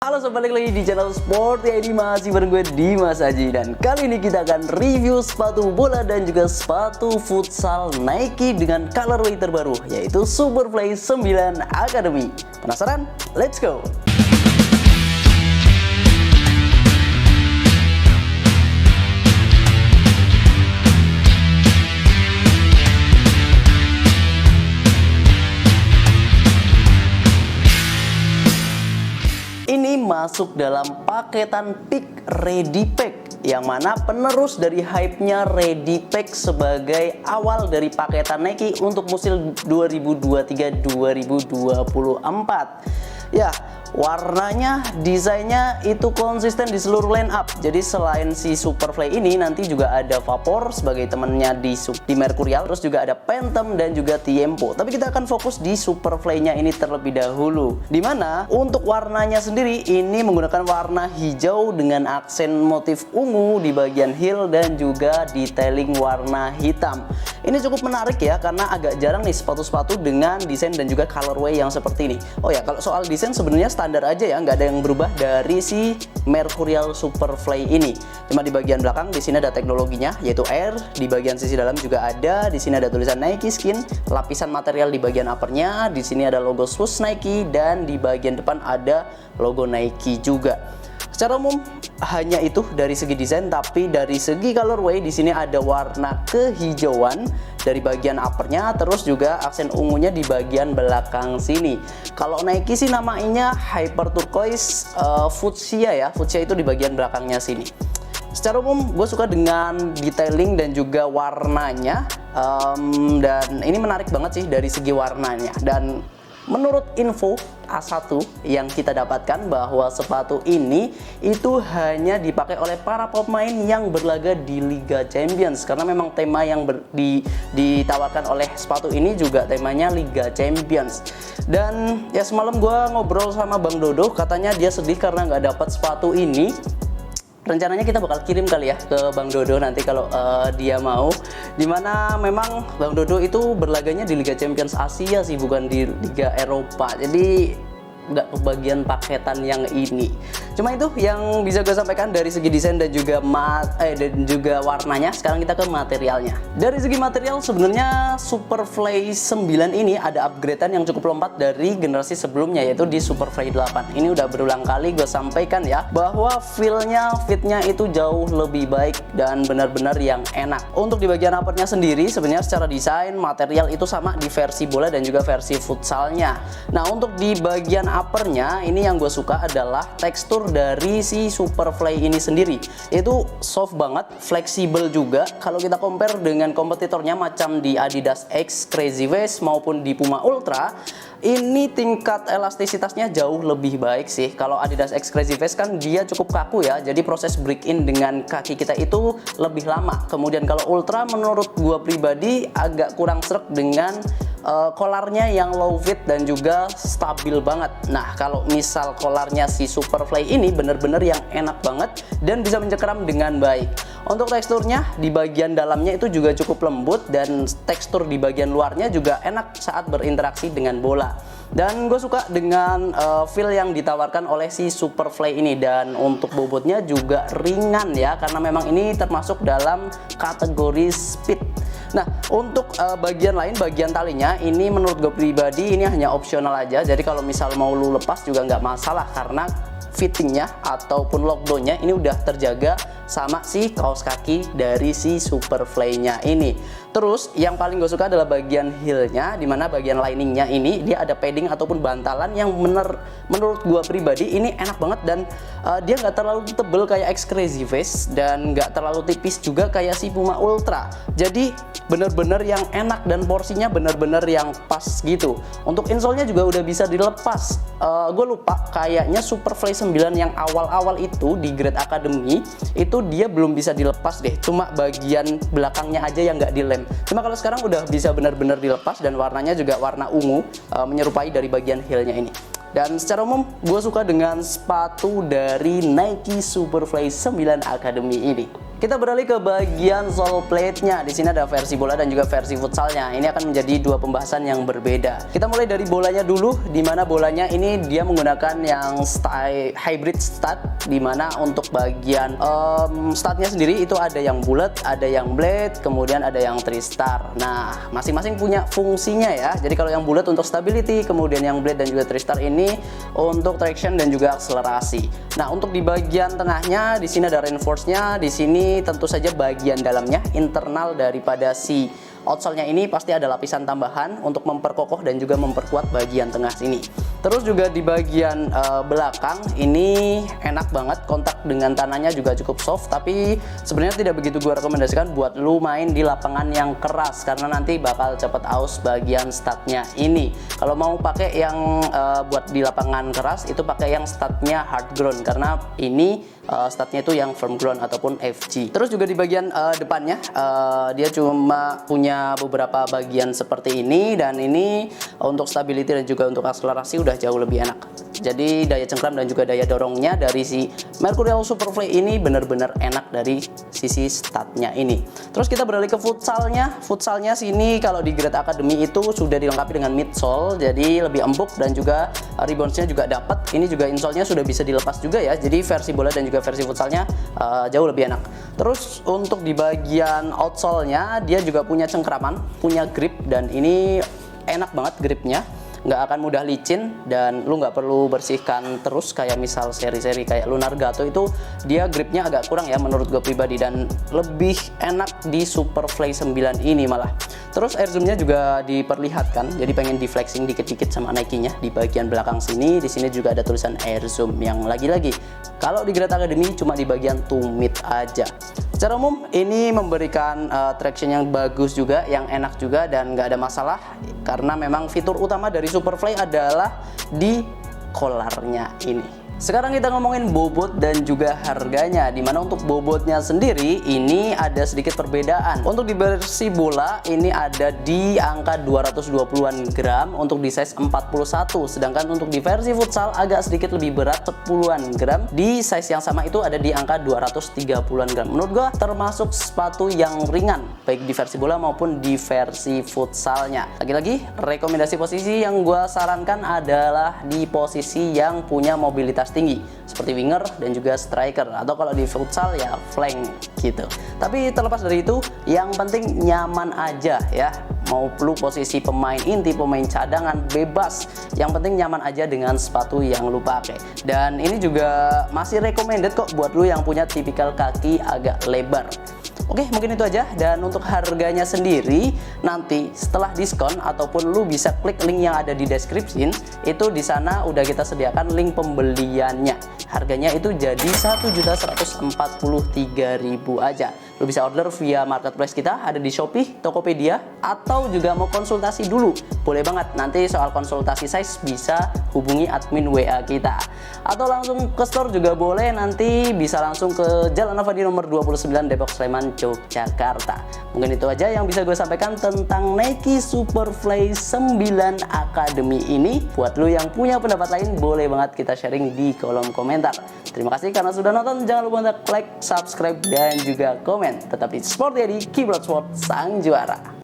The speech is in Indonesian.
Halo sobat, balik lagi di channel Sport ya, ini masih bareng gue Dimas Aji. Dan kali ini kita akan review sepatu bola dan juga sepatu futsal Nike dengan colorway terbaru, yaitu Superfly 9 Academy. Penasaran? Let's go! Ini masuk dalam paketan Peak Ready Pack, yang mana penerus dari hype-nya Ready Pack sebagai awal dari paketan Nike untuk musim 2023-2024. Ya, warnanya, desainnya itu konsisten di seluruh line up. Jadi selain si Superfly ini, nanti juga ada Vapor sebagai temennya di Mercurial, terus juga ada Phantom dan juga Tiempo. Tapi kita akan fokus di Superfly-nya ini terlebih dahulu. Dimana untuk warnanya sendiri ini menggunakan warna hijau dengan aksen motif ungu di bagian heel dan juga detailing warna hitam. Ini cukup menarik ya, karena agak jarang nih sepatu-sepatu dengan desain dan juga colorway yang seperti ini. Oh ya, kalau soal desain sebenarnya standar aja ya, nggak ada yang berubah dari si Mercurial Superfly ini. Cuma di bagian belakang di sini ada teknologinya, yaitu Air. Di bagian sisi dalam juga ada. Di sini ada tulisan Nike Skin, lapisan material di bagian uppernya. Di sini ada logo swoosh Nike dan di bagian depan ada logo Nike juga. Secara umum hanya itu dari segi desain, tapi dari segi colorway di sini ada warna kehijauan dari bagian uppernya, terus juga aksen ungunya di bagian belakang sini. Kalau Nike sih namanya Hyper Turquoise Fuchsia ya, Fuchsia itu di bagian belakangnya sini. Secara umum gue suka dengan detailing dan juga warnanya, dan ini menarik banget sih dari segi warnanya. Dan menurut info A1 yang kita dapatkan bahwa sepatu ini itu hanya dipakai oleh para pemain yang berlaga di Liga Champions, karena memang tema yang ditawarkan oleh sepatu ini juga temanya Liga Champions. Dan ya semalam gue ngobrol sama Bang Dodo, katanya dia sedih karena nggak dapat sepatu ini. Rencananya kita bakal kirim kali ya ke Bang Dodo nanti kalau dia mau. Dimana memang Bang Dodo itu berlaganya di Liga Champions Asia sih, bukan di Liga Eropa. Jadi nggak kebagian paketan yang ini. Cuma itu yang bisa gue sampaikan dari segi desain dan juga warnanya. Sekarang kita ke materialnya. Dari segi material sebenarnya Superfly 9 ini ada upgradean yang cukup lompat dari generasi sebelumnya, yaitu di Superfly 8. Ini udah berulang kali gue sampaikan ya, bahwa fitnya itu jauh lebih baik dan benar-benar yang enak. Untuk di bagian uppernya sendiri sebenarnya secara desain material itu sama di versi bola dan juga versi futsalnya. Nah, untuk di bagian uppernya ini yang gue suka adalah tekstur dari si Superfly ini sendiri. Itu soft banget, fleksibel juga. Kalau kita compare dengan kompetitornya macam di Adidas X Crazy Vest maupun di Puma Ultra, ini tingkat elastisitasnya jauh lebih baik sih. Kalau Adidas X Crazy Vest kan dia cukup kaku ya, jadi proses break in dengan kaki kita itu lebih lama. Kemudian kalau Ultra menurut gue pribadi agak kurang sreg dengan kolarnya yang low fit dan juga stabil banget. Nah, kalau misal kolarnya si Superfly ini bener-bener yang enak banget dan bisa mencengkeram dengan baik. Untuk teksturnya di bagian dalamnya itu juga cukup lembut, dan tekstur di bagian luarnya juga enak saat berinteraksi dengan bola. Dan gue suka dengan feel yang ditawarkan oleh si Superfly ini, dan untuk bobotnya juga ringan ya, karena memang ini termasuk dalam kategori speed. Nah, untuk bagian lain, bagian talinya ini menurut gue pribadi ini hanya opsional aja. Jadi kalau misal mau lu lepas juga nggak masalah, karena fittingnya ataupun lockdownnya ini udah terjaga sama si kaos kaki dari si Superfly-nya ini. Terus yang paling gue suka adalah bagian heel-nya, dimana bagian liningnya ini dia ada padding ataupun bantalan yang menurut gue pribadi ini enak banget, dan dia nggak terlalu tebel kayak X Crazy Vest dan nggak terlalu tipis juga kayak si Puma Ultra. Jadi bener-bener yang enak dan porsinya bener-bener yang pas gitu. Untuk insole-nya juga udah bisa dilepas. Gue lupa, kayaknya Superfly 9 yang awal-awal itu di Grade Academy itu dia belum bisa dilepas deh, cuma bagian belakangnya aja yang nggak dilem. Cuma kalau sekarang udah bisa benar-benar dilepas, dan warnanya juga warna ungu, menyerupai dari bagian heel-nya ini. Dan secara umum gue suka dengan sepatu dari Nike Superfly 9 Academy ini. Kita beralih ke bagian sole plate-nya. Di sini ada versi bola dan juga versi futsalnya. Ini akan menjadi dua pembahasan yang berbeda. Kita mulai dari bolanya dulu, di mana bolanya ini dia menggunakan yang style hybrid stud, di mana untuk bagian studnya sendiri itu ada yang bulat, ada yang blade, kemudian ada yang 3-star. Nah, masing-masing punya fungsinya ya. Jadi kalau yang bulat untuk stability, kemudian yang blade dan juga 3-star ini untuk traction dan juga akselerasi. Nah, untuk di bagian tengahnya di sini ada reinforce-nya, di sini tentu saja bagian dalamnya, internal daripada si outsole-nya ini pasti ada lapisan tambahan untuk memperkokoh dan juga memperkuat bagian tengah sini. Terus juga di bagian belakang ini enak banget, kontak dengan tanahnya juga cukup soft, tapi sebenarnya tidak begitu gue rekomendasikan buat lu main di lapangan yang keras karena nanti bakal cepet aus bagian studnya ini. Kalau mau pakai yang buat di lapangan keras itu pakai yang studnya hard ground karena ini studnya itu yang firm ground ataupun FG. Terus juga di bagian depannya dia cuma punya beberapa bagian seperti ini, dan ini untuk stability dan juga untuk akselerasi udah jauh lebih enak. Jadi daya cengkram dan juga daya dorongnya dari si Mercurial Superfly ini benar-benar enak dari sisi statnya ini. Terus kita beralih ke futsalnya. Futsalnya sini kalau di Grade Academy itu sudah dilengkapi dengan midsole, jadi lebih empuk dan juga reboundsnya juga dapat. Ini juga insole-nya sudah bisa dilepas juga ya. Jadi versi bola dan juga versi futsalnya jauh lebih enak. Terus untuk di bagian outsole-nya dia juga punya cengkraman, punya grip, dan ini enak banget gripnya. Nggak akan mudah licin dan lu nggak perlu bersihkan terus kayak misal seri-seri kayak Lunar Gato itu dia gripnya agak kurang ya menurut gue pribadi, dan lebih enak di Superfly 9 ini malah. Terus air zoom-nya juga diperlihatkan, jadi pengen di flexing dikit-dikit sama Nike-nya di bagian belakang sini. Di sini juga ada tulisan air zoom yang lagi-lagi kalau di Grade Academy cuma di bagian tumit aja. Secara umum ini memberikan traction yang bagus juga, yang enak juga, dan nggak ada masalah karena memang fitur utama dari Superfly adalah di collarnya ini. Sekarang kita ngomongin bobot dan juga harganya, dimana untuk bobotnya sendiri ini ada sedikit perbedaan. Untuk di versi bola ini ada di angka 220-an gram untuk di size 41, sedangkan untuk di versi futsal agak sedikit lebih berat 10-an gram. Di size yang sama itu ada di angka 230-an gram. Menurut gua termasuk sepatu yang ringan baik di versi bola maupun di versi futsalnya. Lagi-lagi rekomendasi posisi yang gua sarankan adalah di posisi yang punya mobilitas tinggi seperti winger dan juga striker, atau kalau di futsal ya flank gitu. Tapi terlepas dari itu yang penting nyaman aja ya. Mau lu posisi pemain inti, pemain cadangan, bebas. Yang penting nyaman aja dengan sepatu yang lu pakai. Dan ini juga masih recommended kok buat lu yang punya tipikal kaki agak lebar. Oke, mungkin itu aja. Dan untuk harganya sendiri nanti setelah diskon ataupun lu bisa klik link yang ada di deskripsi, itu di sana udah kita sediakan link pembeliannya. Harganya itu jadi 1.143.000 aja. Lu bisa order via marketplace kita, ada di Shopee, Tokopedia, atau juga mau konsultasi dulu, boleh banget. Nanti soal konsultasi size bisa hubungi admin WA kita, atau langsung ke store juga boleh. Nanti bisa langsung ke Jalan Avandi nomor 29 Depok Sleman Yogyakarta. Mungkin itu aja yang bisa gue sampaikan tentang Nike Superfly 9 Academy ini. Buat lu yang punya pendapat lain boleh banget kita sharing di kolom komentar. Terima kasih karena sudah nonton. Jangan lupa untuk like, subscribe, dan juga komen. Tetap di Sport Yadi, Keyboard Sport, sang juara.